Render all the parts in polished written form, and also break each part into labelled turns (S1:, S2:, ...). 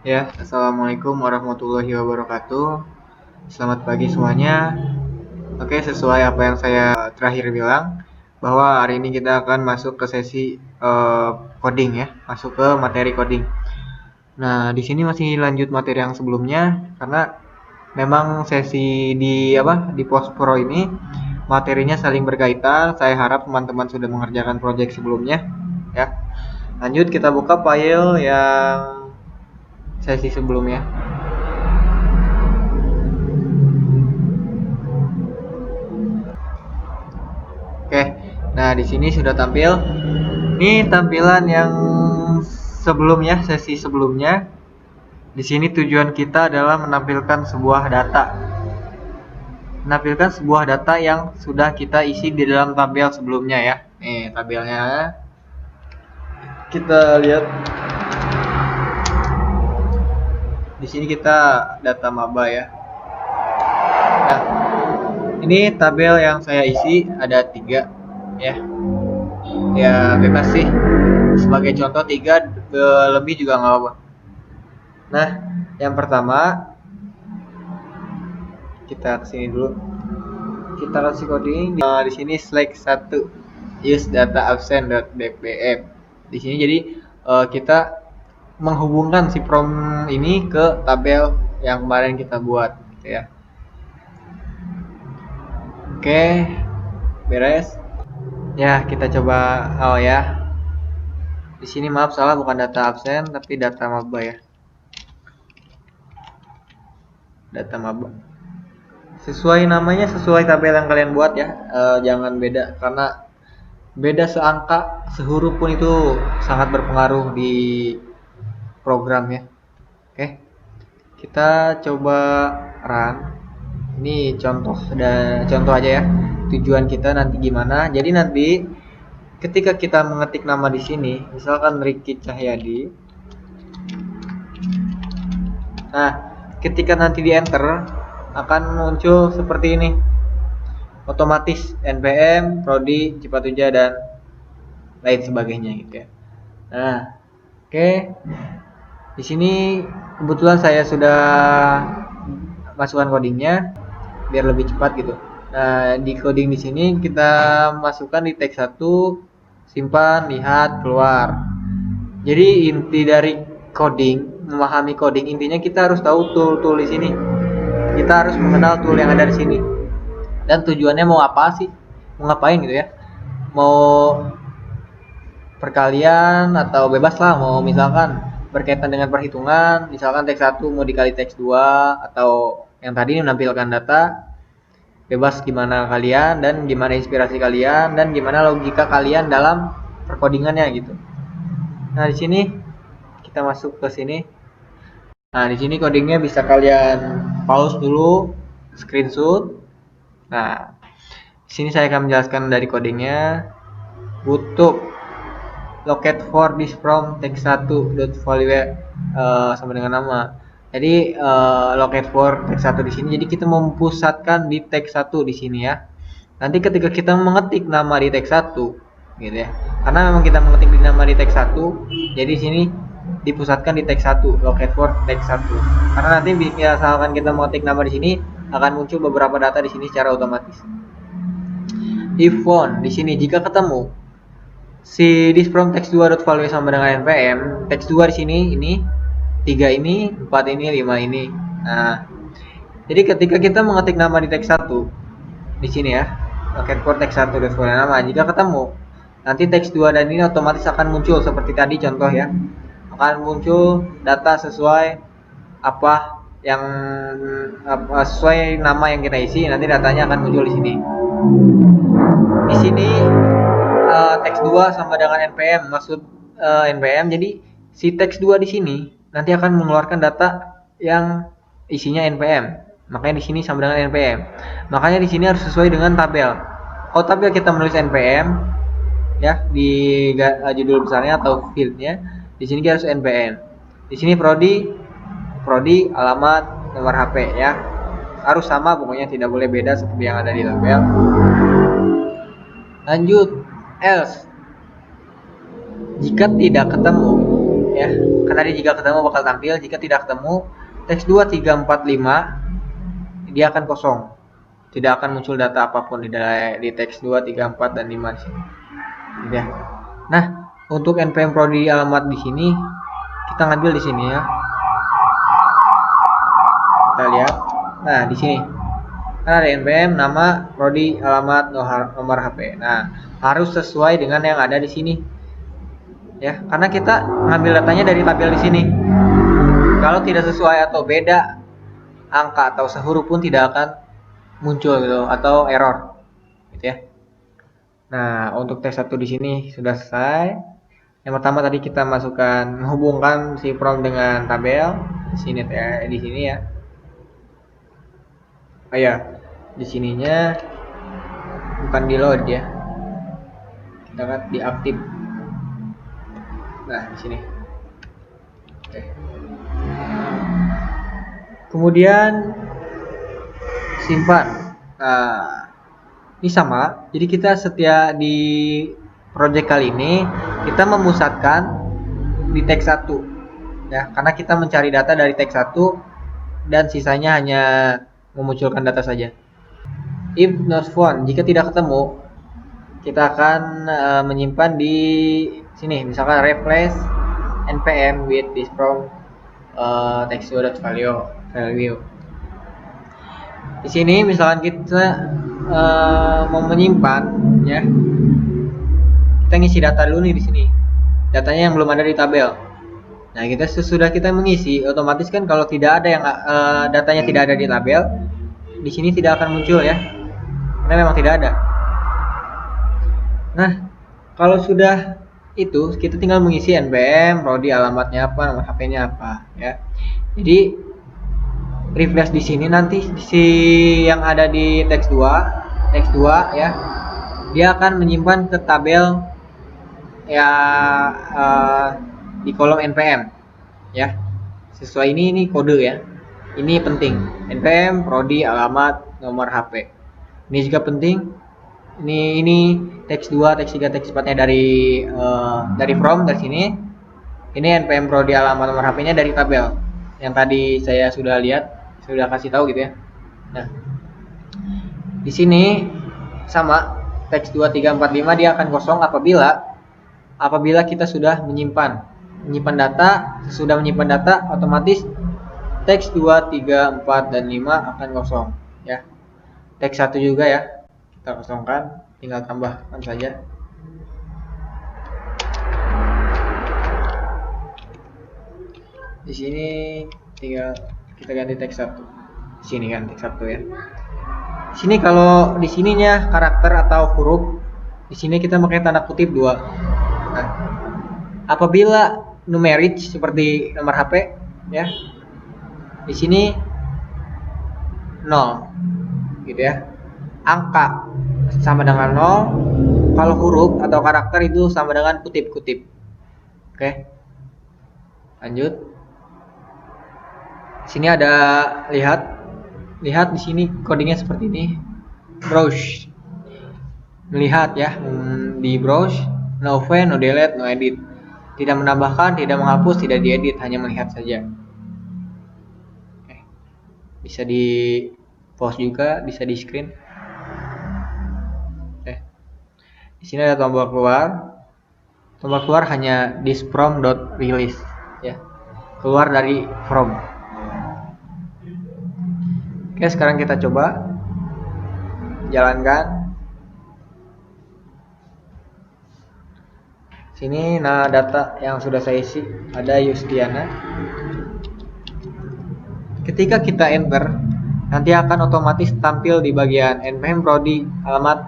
S1: Ya, assalamualaikum warahmatullahi wabarakatuh. Selamat pagi semuanya. Oke, sesuai apa yang saya terakhir bilang, bahwa hari ini kita akan masuk ke sesi coding ya, masuk ke materi coding. Nah, di sini masih lanjut materi yang sebelumnya, karena memang sesi di Post Pro ini materinya saling berkaitan. Saya harap teman-teman sudah mengerjakan proyek sebelumnya, ya. Lanjut kita buka file yang sesi sebelumnya. Oke, nah di sini sudah tampil. Ini tampilan yang sebelumnya, sesi sebelumnya. Di sini tujuan kita adalah menampilkan sebuah data. Menampilkan sebuah data yang sudah kita isi di dalam tabel sebelumnya ya. Nih, tabelnya. Kita lihat. Di sini kita data maba ya. Nah, ini tabel yang saya isi ada 3 ya. Ya bebas sih. Sebagai contoh 3 lebih juga nggak apa-apa. Nah, yang pertama kita kesini dulu. Kita kasih coding di sini slash 1 use data absent.dpm. Di sini jadi kita menghubungkan si from ini ke tabel yang kemarin kita buat gitu ya. Oke, beres. Ya, kita coba ya. Di sini maaf salah, bukan data absen tapi data maba ya. Data maba. Sesuai namanya, sesuai tabel yang kalian buat ya. Jangan beda, karena beda seangka, sehuruf pun itu sangat berpengaruh di program ya. Oke, kita coba run. Ini contoh aja ya. Tujuan kita nanti gimana? Jadi nanti ketika kita mengetik nama di sini, misalkan Ricky Cahyadi. Nah, ketika nanti di enter akan muncul seperti ini. Otomatis npm, prodi, Cipatujah dan lain sebagainya gitu ya. Nah, oke. Di sini kebetulan saya sudah masukkan codingnya biar lebih cepat gitu. Nah, di coding di sini kita masukkan di teks 1, simpan, lihat, keluar. Jadi inti dari coding, memahami coding, intinya kita harus tahu tool-tool di sini. Kita harus mengenal tool yang ada di sini. Dan tujuannya mau apa sih? Mau ngapain gitu ya? Mau perkalian atau bebas lah, mau misalkan berkaitan dengan perhitungan, misalkan teks 1 mau dikali teks 2 atau yang tadi menampilkan data, bebas gimana kalian dan gimana inspirasi kalian dan gimana logika kalian dalam perkodingannya gitu. Nah, di sini kita masuk ke sini. Nah, di sini codingnya bisa kalian pause dulu, screenshot. Nah, di sini saya akan menjelaskan dari codingnya. Butuh locate for this from text 1.value sama dengan nama. Jadi locate for text 1 di sini. Jadi kita mempusatkan di text 1 di sini ya. Nanti ketika kita mengetik nama di text 1 gitu ya. Karena memang kita mengetik di nama di text 1, jadi di sini dipusatkan di text 1, locate for text 1. Karena nanti misalkan kita mengetik nama di sini akan muncul beberapa data di sini secara otomatis. If found di sini jika ketemu si this from text 2.value sama dengan npm, text 2 di sini ini 3 ini, 4 ini, 5 ini. Nah, jadi ketika kita mengetik nama di text 1 di sini ya, locate for text 1.value nama, jika ketemu nanti teks 2 dan ini otomatis akan muncul seperti tadi contoh ya. Akan muncul data sesuai apa yang sesuai nama yang kita isi, nanti datanya akan muncul di sini. Di sini teks 2 sama dengan npm, maksud npm. Jadi si teks 2 di sini nanti akan mengeluarkan data yang isinya npm. Makanya di sini sama dengan npm. Makanya di sini harus sesuai dengan tabel. Kalau tabel kita menulis npm ya di judul besarnya atau fieldnya, di sini kita harus npm. Di sini prodi, alamat, nomor HP ya, harus sama pokoknya, tidak boleh beda seperti yang ada di tabel. Lanjut, else jika tidak ketemu ya. Karena tadi jika ketemu bakal tampil, jika tidak ketemu teks 2, 3, 4, 5 dia akan kosong. Tidak akan muncul data apapun di teks 2, 3, 4 dan 5 di sini. Ya. Nah, untuk npm prodi alamat di sini kita ngambil di sini ya. Kita lihat. Nah, di sini kan ada npm nama, prodi, alamat, nomor HP. Nah, harus sesuai dengan yang ada di sini. Ya, karena kita ngambil datanya dari tabel di sini. Kalau tidak sesuai atau beda angka atau sehuruf pun tidak akan muncul gitu atau error. Gitu ya. Nah, untuk tes 1 di sini sudah selesai. Yang pertama tadi kita masukkan menghubungkan si from dengan tabel di sini ya. Oh ya, di sininya bukan di load ya. Kita kan diaktif. Nah, di sini. Oke. Kemudian simpan. Nah, ini sama. Jadi kita setiap di project kali ini kita memusatkan di teks 1 ya, karena kita mencari data dari teks 1 dan sisanya hanya memunculkan data saja. If not found, jika tidak ketemu, kita akan menyimpan di sini, misalkan replace npm with this from text2.value. Di sini misalkan kita mau menyimpan ya, kita ngisi data dulu nih di sini, datanya yang belum ada di tabel. Nah, kita sesudah kita mengisi, otomatis kan kalau tidak ada yang datanya tidak ada di tabel, di sini tidak akan muncul ya, karena memang tidak ada. Nah, kalau sudah itu, kita tinggal mengisi npm, prodi, alamatnya apa, nomor HP-nya apa ya. Jadi refresh di sini nanti si yang ada di teks 2 ya, dia akan menyimpan ke tabel ya di kolom npm ya. Sesuai ini kode ya. Ini penting. npm, prodi, alamat, nomor HP. Ini juga penting. Ini teks 2, teks 3, teks 4-nya dari from dari sini. Ini npm, prodi, alamat, nomor HP-nya dari tabel. Yang tadi saya sudah lihat, sudah kasih tahu gitu ya. Nah, di sini sama teks 2, 3, 4, 5 dia akan kosong apabila kita sudah menyimpan data. Sudah menyimpan data, otomatis teks 2, 3, 4 dan 5 akan kosong ya. Teks 1 juga ya, kita kosongkan, tinggal tambahkan saja. Di sini tinggal kita ganti teks 1. Di sini kan teks 1 ya. Di sini kalau di sininya karakter atau huruf, di sini kita pakai tanda kutip 2. Nah, apabila numerik seperti nomor HP ya, di sini 0 gitu ya. Angka sama dengan 0, kalau huruf atau karakter itu sama dengan kutip-kutip. Oke. Lanjut. Sini ada lihat di sini codingnya seperti ini. Browse. Melihat ya, di browse, no open, no delete, no edit. Tidak menambahkan, tidak menghapus, tidak diedit, hanya melihat saja. Oke. Bisa di pause juga, bisa di screen. Oke. Di sini ada tombol keluar. Tombol keluar hanya this from.release ya. Keluar dari from. Oke, sekarang kita coba jalankan. Sini data yang sudah saya isi, ada Yustiana. Ketika kita enter, nanti akan otomatis tampil di bagian npm, prodi, alamat,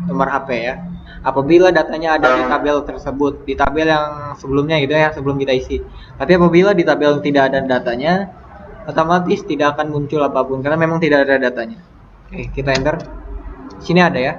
S1: nomor HP ya. Apabila datanya ada di tabel tersebut, di tabel yang sebelumnya gitu ya, sebelum kita isi. Tapi apabila di tabel tidak ada datanya, otomatis tidak akan muncul apapun karena memang tidak ada datanya. Oke, kita enter. Sini ada ya.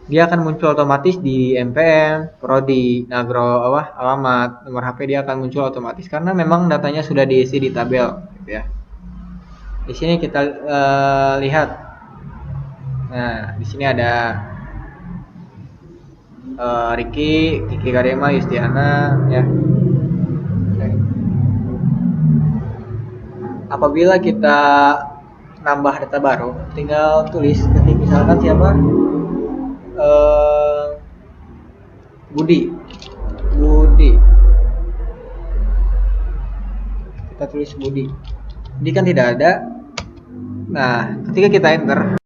S1: Dia akan muncul otomatis di npm, prodi, nagro, alamat, nomor HP, dia akan muncul otomatis karena memang datanya sudah diisi di tabel gitu ya. Di sini kita lihat. Nah, di sini ada Riki Kadema, Yustiana ya. apabila kita nambah data baru, tinggal tulis ketik misalkan siapa, Budi, kita tulis Budi. Ini kan tidak ada. Nah, ketika kita enter,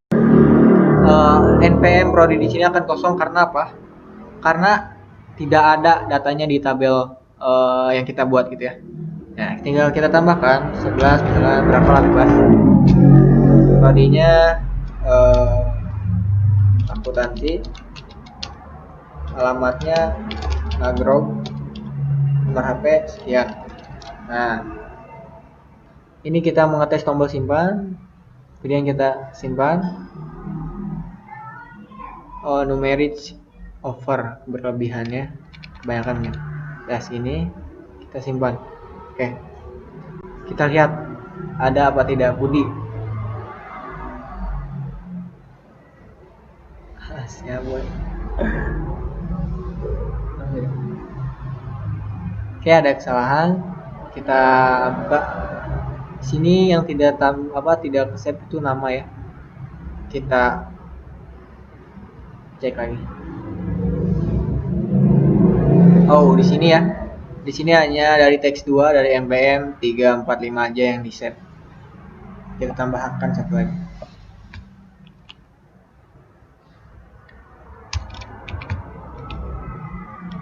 S1: npm prodi di sini akan kosong karena apa? Karena tidak ada datanya di tabel yang kita buat gitu ya. Nah, tinggal kita tambahkan 11 misalnya berapa lah bebas. Prodinya akuntansi, alamatnya Nagrog, nomor HP sekian. Nah, ini kita mengetes tombol simpan, kemudian kita simpan. Numeric over berlebihannya kebanyakan ya. Nah, sini kita simpan. Oke, kita lihat ada apa tidak Budi. Siapa? Oke, ada kesalahan. Kita buka. Sini yang tidak tidak save itu nama ya. Kita cek lagi. Oh, di sini ya. Di sini hanya dari teks 2 dari npm 345 aja yang di save. Kita tambahkan satu lagi.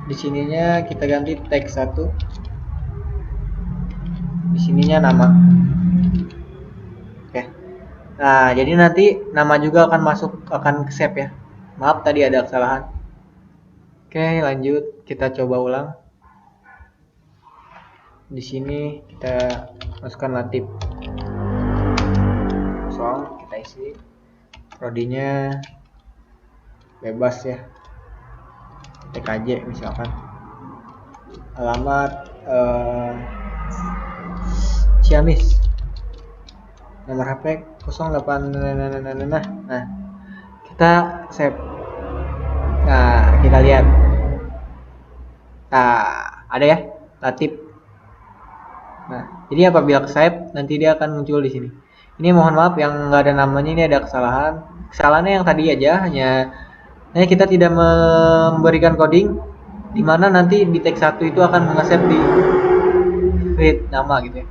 S1: Di sininya kita ganti teks 1. Di sininya nama. Oke. Nah, jadi nanti nama juga akan ke save ya. Maaf tadi ada kesalahan. Oke, lanjut kita coba ulang. Di sini kita masukkan Latif. Kosong, kita isi. Prodinya bebas ya. TKJ misalkan. Alamat Ciamis. Nomor HP 08. Nah, kita save. Nah, kita lihat. Nah, ada ya Latif. Nah, jadi apabila save nanti dia akan muncul di sini. Ini mohon maaf yang nggak ada namanya, ini ada kesalahan. Kesalahannya yang tadi aja, hanya kita tidak memberikan coding di mana nanti di teks 1 itu akan nge-save di create nama gitu ya.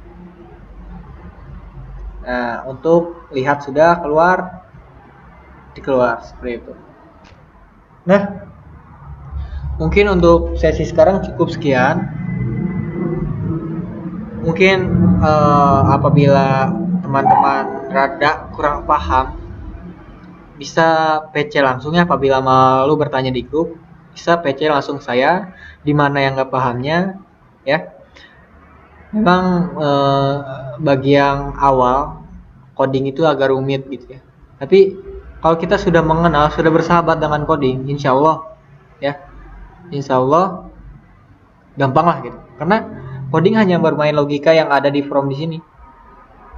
S1: Nah, untuk lihat sudah keluar, dikeluar seperti itu. Nah, mungkin untuk sesi sekarang cukup sekian. Mungkin apabila teman-teman rada kurang paham, bisa PC langsung ya. Apabila malu bertanya di grup, bisa PC langsung saya di mana yang nggak pahamnya ya. Memang bagi yang awal coding itu agak rumit gitu ya. Tapi kalau kita sudah mengenal, sudah bersahabat dengan coding, insya Allah gampang lah gitu. Karena coding hanya bermain logika yang ada di from di sini.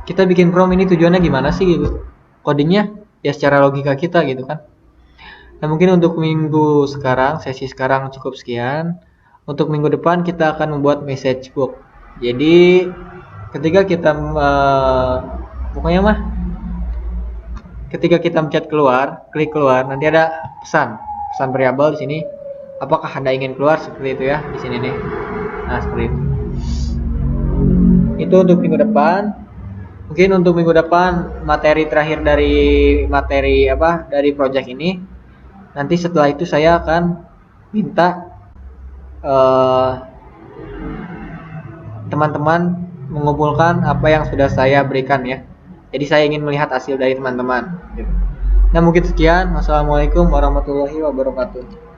S1: Kita bikin from ini tujuannya gimana sih gitu. Codingnya ya secara logika kita gitu kan. Nah, mungkin untuk minggu sekarang, sesi sekarang cukup sekian. Untuk minggu depan kita akan membuat message book. Jadi ketika kita ketika kita mencet keluar, klik keluar, nanti ada pesan variabel di sini. Apakah Anda ingin keluar seperti itu ya di sini nih. Nah, seperti itu. Itu untuk minggu depan. Mungkin untuk minggu depan materi terakhir dari project ini. Nanti setelah itu saya akan minta teman-teman mengumpulkan apa yang sudah saya berikan ya. Jadi saya ingin melihat hasil dari teman-teman. Nah, mungkin sekian. Wassalamualaikum warahmatullahi wabarakatuh.